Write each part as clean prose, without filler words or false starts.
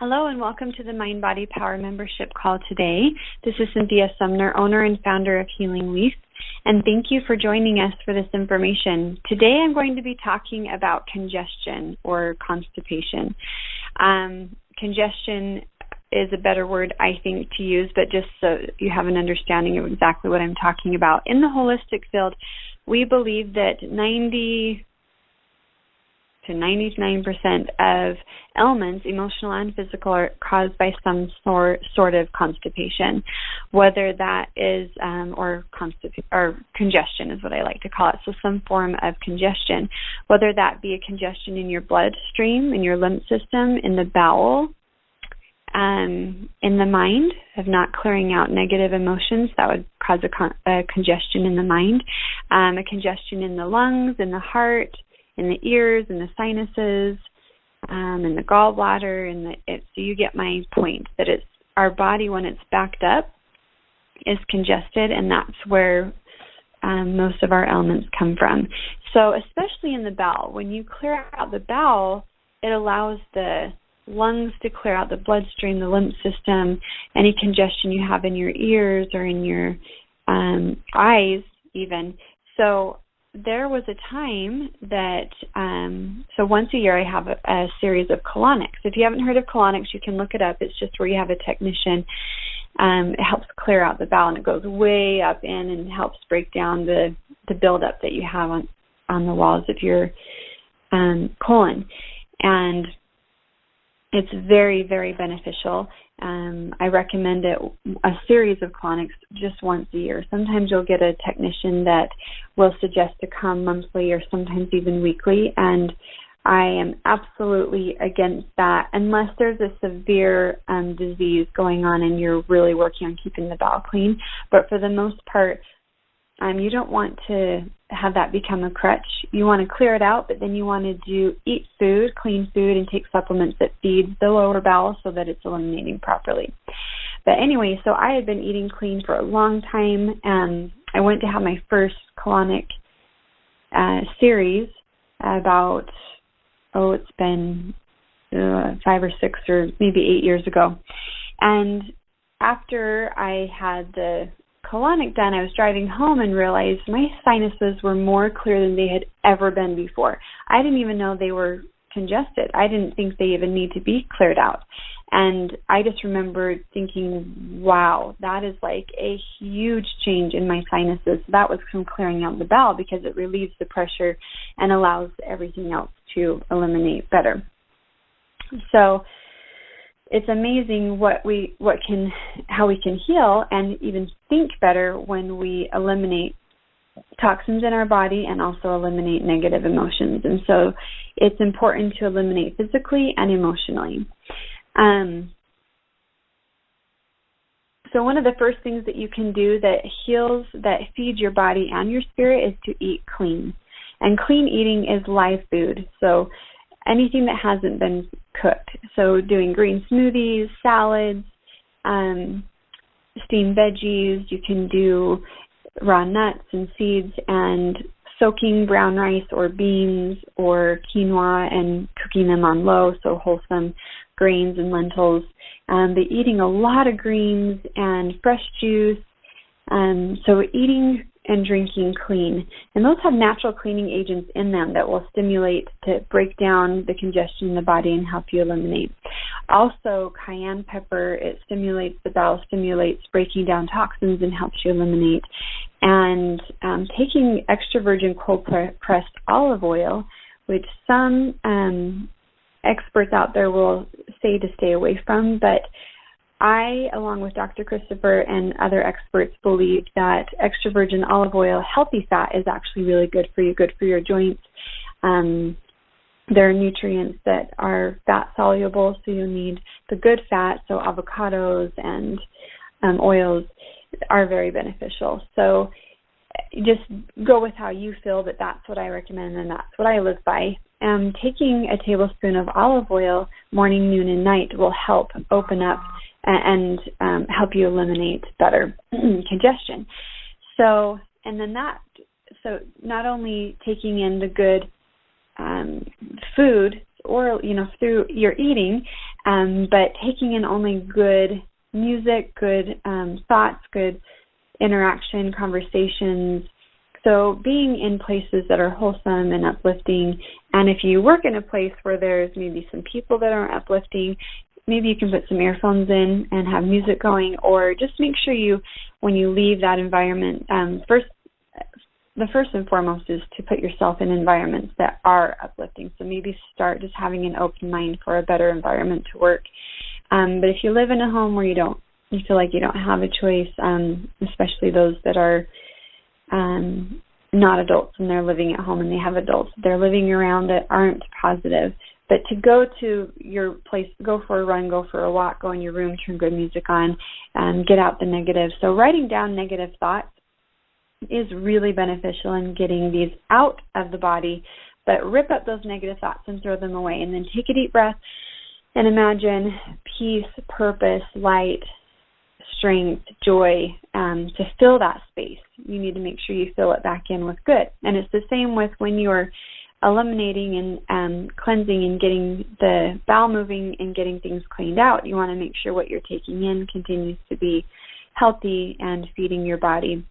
Hello and welcome to the Mind Body Power membership call today. This is Cynthia Sumner, owner and founder of Healing Leaf, and thank you for joining us for this information. Today I'm going to be talking about congestion or constipation. Congestion is a better word, I think, to use, but just so you have an understanding of exactly what I'm talking about. In the holistic field, we believe that 90 to 99% of ailments, emotional and physical, are caused by some sort of constipation, whether that is, or congestion is what I like to call it, so some form of congestion, whether that be a congestion in your bloodstream, in your lymph system, in the bowel, in the mind, of not clearing out negative emotions, that would cause a congestion in the mind, a congestion in the lungs, in the heart, in the ears, in the sinuses, in the gallbladder, so you get my point, that it's our body, when it's backed up, is congested, and that's where most of our ailments come from. So especially in the bowel, when you clear out the bowel, it allows the lungs to clear out the bloodstream, the lymph system, any congestion you have in your ears or in your eyes even. So there was a time that, so once a year I have a series of colonics. If you haven't heard of colonics, you can look it up. It's just where you have a technician. It helps clear out the bowel, and it goes way up in and helps break down the buildup that you have on the walls of your colon. And it's very, very beneficial. I recommend it, a series of colonics just once a year. Sometimes you'll get a technician that will suggest to come monthly or sometimes even weekly, and I am absolutely against that unless there's a severe disease going on and you're really working on keeping the bowel clean. But for the most part, you don't want to have that become a crutch. You want to clear it out, but then you want to eat food, clean food, and take supplements that feed the lower bowel so that it's eliminating properly. But anyway, so I had been eating clean for a long time, and I went to have my first colonic series about, it's been 5 or 6 or maybe 8 years ago. And after I had the colonic done, I was driving home and realized my sinuses were more clear than they had ever been before. I didn't even know they were congested. I didn't think they even need to be cleared out. And I just remember thinking, wow, that is like a huge change in my sinuses. That was from clearing out the bowel, because it relieves the pressure and allows everything else to eliminate better. So it's amazing how we can heal and even think better when we eliminate toxins in our body and also eliminate negative emotions. And so it's important to eliminate physically and emotionally. So one of the first things that you can do that heals, that feeds your body and your spirit, is to eat clean. And clean eating is live food. So anything that hasn't been cooked. So doing green smoothies, salads, steamed veggies. You can do raw nuts and seeds, and soaking brown rice or beans or quinoa and cooking them on low, so wholesome grains and lentils. But eating a lot of greens and fresh juice. So eating and drinking clean. And those have natural cleaning agents in them that will stimulate to break down the congestion in the body and help you eliminate. Also, cayenne pepper, it stimulates the bowel, stimulates breaking down toxins and helps you eliminate. And taking extra virgin cold pressed olive oil, which some experts out there will say to stay away from, but I, along with Dr. Christopher and other experts, believe that extra virgin olive oil, healthy fat, is actually really good for you, good for your joints. There are nutrients that are fat soluble, so you need the good fat, so avocados and oils are very beneficial. So just go with how you feel, but that's what I recommend and that's what I live by. Taking a tablespoon of olive oil morning, noon, and night will help open up and help you eliminate better congestion. So not only taking in the good food or, through your eating, but taking in only good music, good thoughts, good interaction, conversations. So being in places that are wholesome and uplifting, and if you work in a place where there's maybe some people that aren't uplifting, maybe you can put some earphones in and have music going, or just make sure when you leave that environment, the first and foremost is to put yourself in environments that are uplifting. So maybe start just having an open mind for a better environment to work. But if you live in a home where you feel like you don't have a choice, especially those that are not adults and they're living at home and they have adults they're living around that aren't positive. But to go to your place, go for a run, go for a walk, go in your room, turn good music on, get out the negative. So writing down negative thoughts is really beneficial in getting these out of the body, but rip up those negative thoughts and throw them away. And then take a deep breath and imagine peace, purpose, light, strength, joy, to fill that space. You need to make sure you fill it back in with good. And it's the same with when you're eliminating and cleansing and getting the bowel moving and getting things cleaned out. You want to make sure what you're taking in continues to be healthy and feeding your body.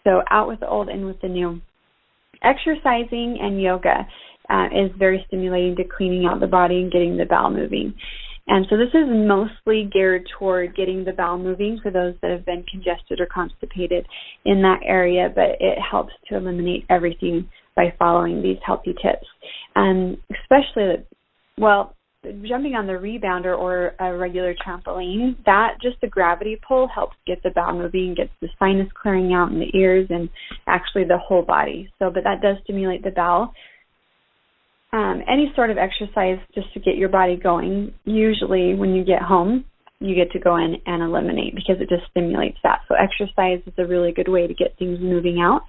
So out with the old, in with the new. Exercising and yoga is very stimulating to cleaning out the body and getting the bowel moving. And so this is mostly geared toward getting the bowel moving for those that have been congested or constipated in that area, but it helps to eliminate everything by following these healthy tips. Especially, jumping on the rebounder or a regular trampoline, that just the gravity pull helps get the bowel moving, gets the sinus clearing out in the ears and actually the whole body. But that does stimulate the bowel. Any sort of exercise just to get your body going, usually when you get home, you get to go in and eliminate because it just stimulates that. So exercise is a really good way to get things moving out.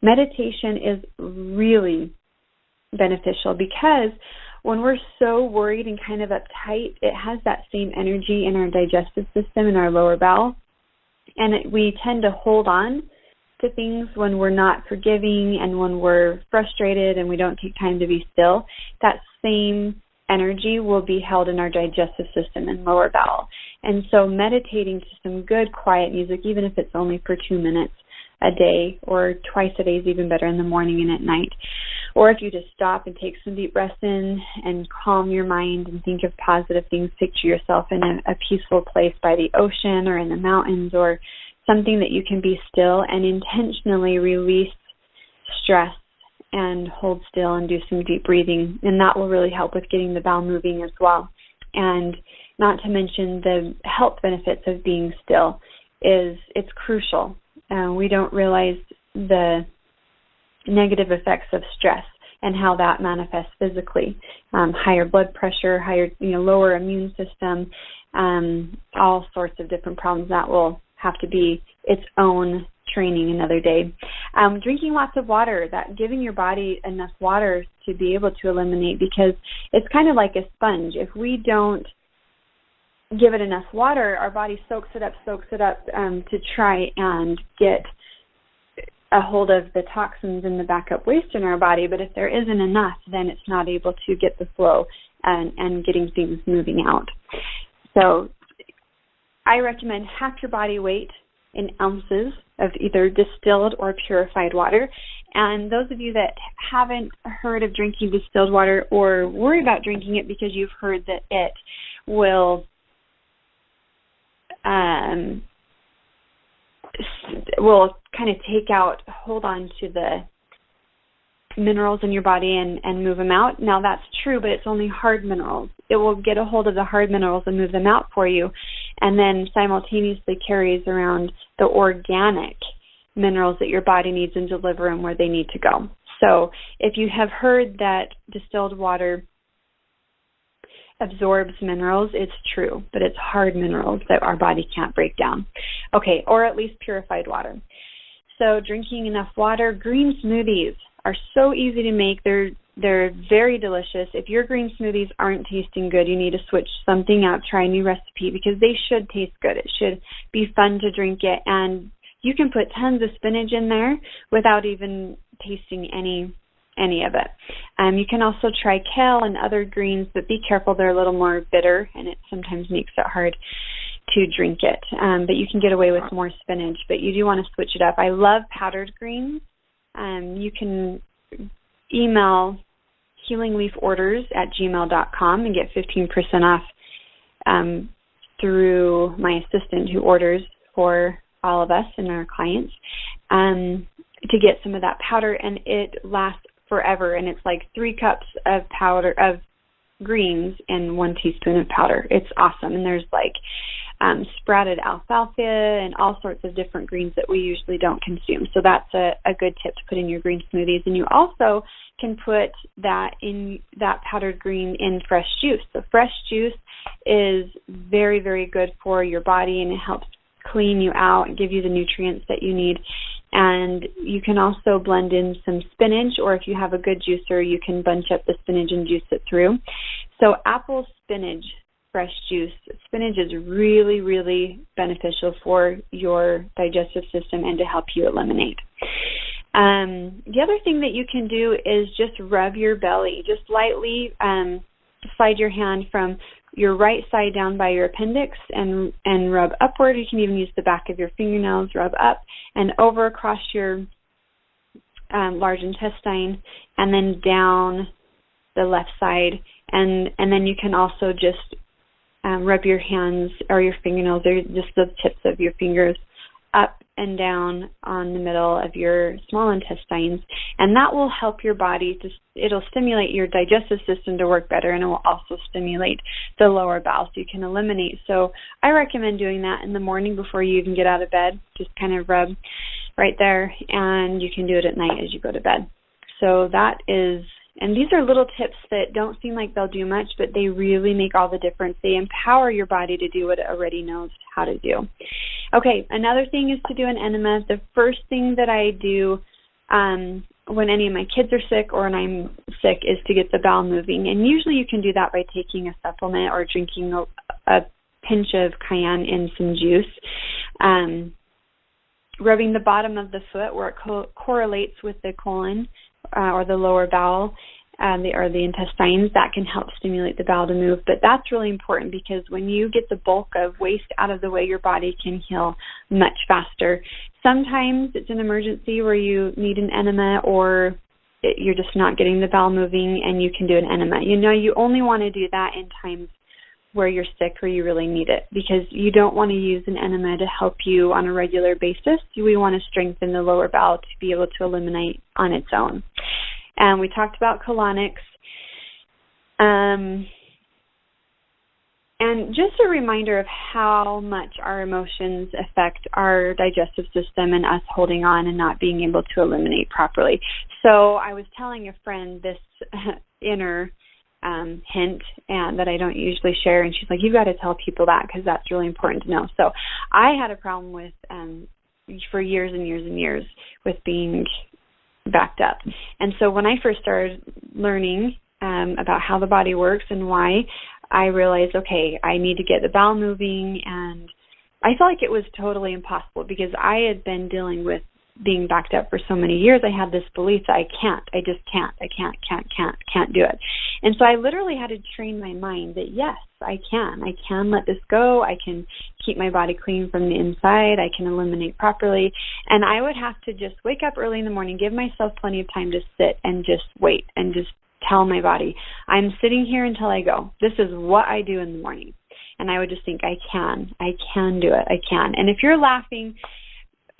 Meditation is really beneficial because when we're so worried and kind of uptight, it has that same energy in our digestive system, in our lower bowel, and we tend to hold on to things when we're not forgiving and when we're frustrated and we don't take time to be still. That same energy will be held in our digestive system and lower bowel. And so meditating to some good quiet music, even if it's only for 2 minutes a day or twice a day is even better, in the morning and at night. Or if you just stop and take some deep breaths in and calm your mind and think of positive things, picture yourself in a peaceful place by the ocean or in the mountains or something that you can be still and intentionally release stress and hold still and do some deep breathing. And that will really help with getting the bowel moving as well. And not to mention the health benefits of being still it's crucial. We don't realize the negative effects of stress and how that manifests physically. Higher blood pressure, lower immune system, all sorts of different problems that will have to be its own training another day. Drinking lots of water, that giving your body enough water to be able to eliminate, because it's kind of like a sponge. If we don't give it enough water, our body soaks it up to try and get a hold of the toxins and the backup waste in our body. But if there isn't enough, then it's not able to get the flow and getting things moving out. So I recommend half your body weight in ounces of either distilled or purified water. And those of you that haven't heard of drinking distilled water or worry about drinking it because you've heard that it will kind of hold on to the minerals in your body and move them out. Now that's true, but it's only hard minerals. It will get a hold of the hard minerals and move them out for you, and then simultaneously carries around the organic minerals that your body needs and deliver them where they need to go. So if you have heard that distilled water absorbs minerals, it's true, but it's hard minerals that our body can't break down. Okay, or at least purified water. So drinking enough water. Green smoothies are so easy to make. They're very delicious. If your green smoothies aren't tasting good, you need to switch something out, try a new recipe, because they should taste good. It should be fun to drink it, and you can put tons of spinach in there without even tasting any any of it. You can also try kale and other greens, but be careful, they're a little more bitter, and it sometimes makes it hard to drink it. But you can get away with more spinach, but you do want to switch it up. I love powdered greens. You can email healingleaforders@gmail.com and get 15% off through my assistant who orders for all of us and our clients to get some of that powder, and it lasts forever, and it's like 3 cups of powder of greens and 1 teaspoon of powder. It's awesome, and there's like sprouted alfalfa and all sorts of different greens that we usually don't consume. So that's a good tip to put in your green smoothies. And you also can put that powdered green in fresh juice. So fresh juice is very, very good for your body, and it helps clean you out and give you the nutrients that you need. And you can also blend in some spinach, or if you have a good juicer, you can bunch up the spinach and juice it through. So apple spinach fresh juice. Spinach is really, really beneficial for your digestive system and to help you eliminate. The other thing that you can do is just rub your belly. Just lightly slide your hand from your right side down by your appendix and rub upward. You can even use the back of your fingernails, rub up and over across your large intestine, and then down the left side. And then you can also just rub your hands or your fingernails, or just the tips of your fingers, up and down on the middle of your small intestines, and that will help your body it'll stimulate your digestive system to work better, and it will also stimulate the lower bowel so you can eliminate. So I recommend doing that in the morning before you even get out of bed. Just kind of rub right there, and you can do it at night as you go to bed. So that is, and these are little tips that don't seem like they'll do much, but they really make all the difference. They empower your body to do what it already knows how to do. Okay, another thing is to do an enema. The first thing that I do when any of my kids are sick or when I'm sick is to get the bowel moving. And usually you can do that by taking a supplement or drinking a pinch of cayenne in some juice. Rubbing the bottom of the foot where it correlates with the colon or the lower bowel or the intestines, that can help stimulate the bowel to move. But that's really important because when you get the bulk of waste out of the way, your body can heal much faster. Sometimes it's an emergency where you need an enema, or you're just not getting the bowel moving and you can do an enema. You know, you only want to do that in times where you're sick or you really need it, because you don't want to use an enema to help you on a regular basis. We want to strengthen the lower bowel to be able to eliminate on its own. And we talked about colonics. And just a reminder of how much our emotions affect our digestive system and us holding on and not being able to eliminate properly. So I was telling a friend this inner hint and that I don't usually share, and she's like, you've got to tell people that because that's really important to know. So I had a problem with for years and years and years with being backed up. And so when I first started learning about how the body works and why, I realized, okay, I need to get the bowel moving. And I felt like it was totally impossible because I had been dealing with being backed up for so many years. I had this belief that I just can't do it. And so I literally had to train my mind that yes, I can let this go. I can keep my body clean from the inside. I can eliminate properly. And I would have to just wake up early in the morning, give myself plenty of time to sit and just wait and just tell my body, I'm sitting here until I go. This is what I do in the morning. And I would just think, I can do it. I can. And if you're laughing,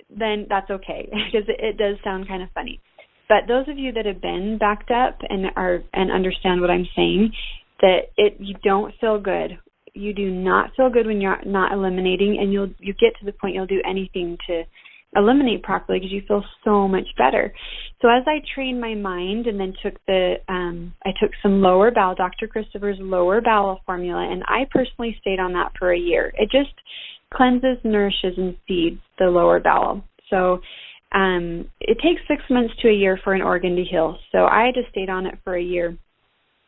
then that's okay, because it does sound kind of funny. But those of you that have been backed up and understand what I'm saying, that you don't feel good. You do not feel good when you're not eliminating, and you get to the point you'll do anything to eliminate properly because you feel so much better. So as I trained my mind and then took I took some lower bowel, Dr. Christopher's lower bowel formula, and I personally stayed on that for a year. It just cleanses, nourishes, and feeds the lower bowel. So it takes 6 months to a year for an organ to heal. So I just stayed on it for a year.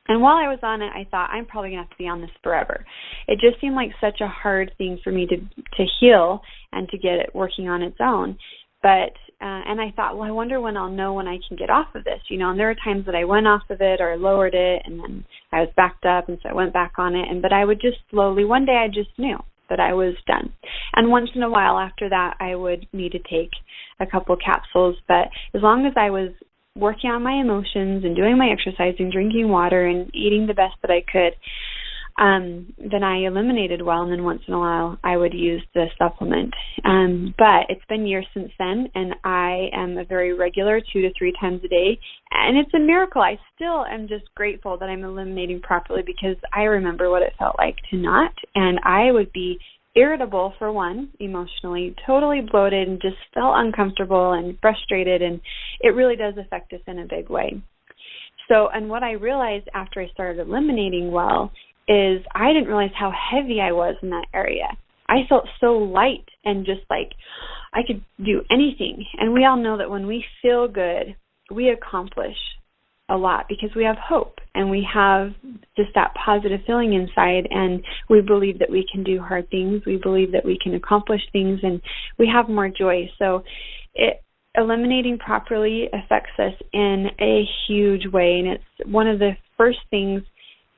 And while I was on it, I thought, I'm probably going to have to be on this forever. It just seemed like such a hard thing for me to heal and to get it working on its own. But and I thought, well, I wonder when I'll know when I can get off of this, and there were times that I went off of it or lowered it, and then I was backed up, and so I went back on it, but I would just slowly, one day I just knew that I was done. And once in a while after that, I would need to take a couple capsules, but as long as I was working on my emotions and doing my exercising, drinking water, and eating the best that I could, then I eliminated well, and then once in a while I would use the supplement. But it's been years since then, and I am a very regular 2 to 3 times a day, and it's a miracle. I still am just grateful that I'm eliminating properly, because I remember what it felt like to not, and I would be irritable, for one, emotionally, totally bloated, and just felt uncomfortable and frustrated, and it really does affect us in a big way. So, and what I realized after I started eliminating well is I didn't realize how heavy I was in that area. I felt so light and just like I could do anything. And we all know that when we feel good, we accomplish a lot, because we have hope and we have just that positive feeling inside, and we believe that we can do hard things. We believe that we can accomplish things, and we have more joy. So eliminating properly affects us in a huge way, and it's one of the first things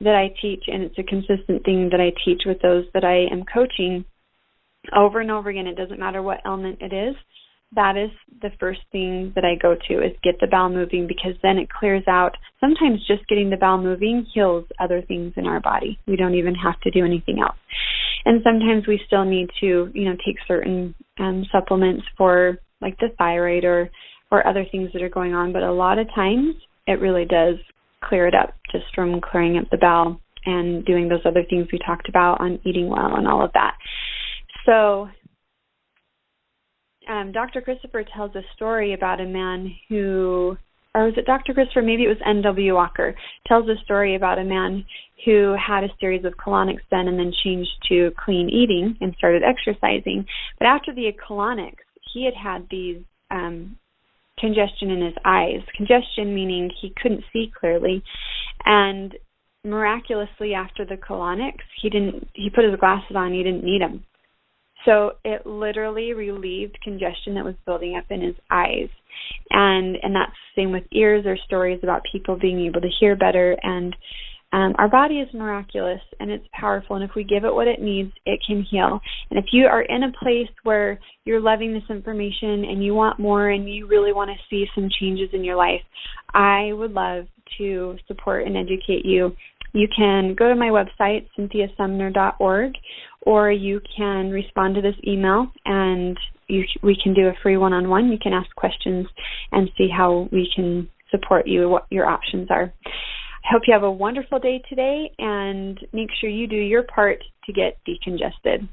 that I teach, and it's a consistent thing that I teach with those that I am coaching over and over again. It doesn't matter what ailment it is. That is the first thing that I go to, is get the bowel moving, because then it clears out. Sometimes just getting the bowel moving heals other things in our body. We don't even have to do anything else. And sometimes we still need to, take certain supplements for like the thyroid or other things that are going on. But a lot of times it really does clear it up just from clearing up the bowel and doing those other things we talked about on eating well and all of that. So Dr. Christopher tells a story about a man who, or was it Dr. Christopher? Maybe it was N.W. Walker, tells a story about a man who had a series of colonics done and then changed to clean eating and started exercising. But after the colonics, he had these congestion in his eyes. Congestion meaning he couldn't see clearly. And miraculously after the colonics, he put his glasses on, he didn't need them. So it literally relieved congestion that was building up in his eyes. And that's the same with ears. There's stories about people being able to hear better. And our body is miraculous, and it's powerful. And if we give it what it needs, it can heal. And if you are in a place where you're loving this information and you want more and you really want to see some changes in your life, I would love to support and educate you. You can go to my website, cynthiasumner.org, or you can respond to this email, and we can do a free one-on-one. You can ask questions and see how we can support you, what your options are. I hope you have a wonderful day today, and make sure you do your part to get decongested.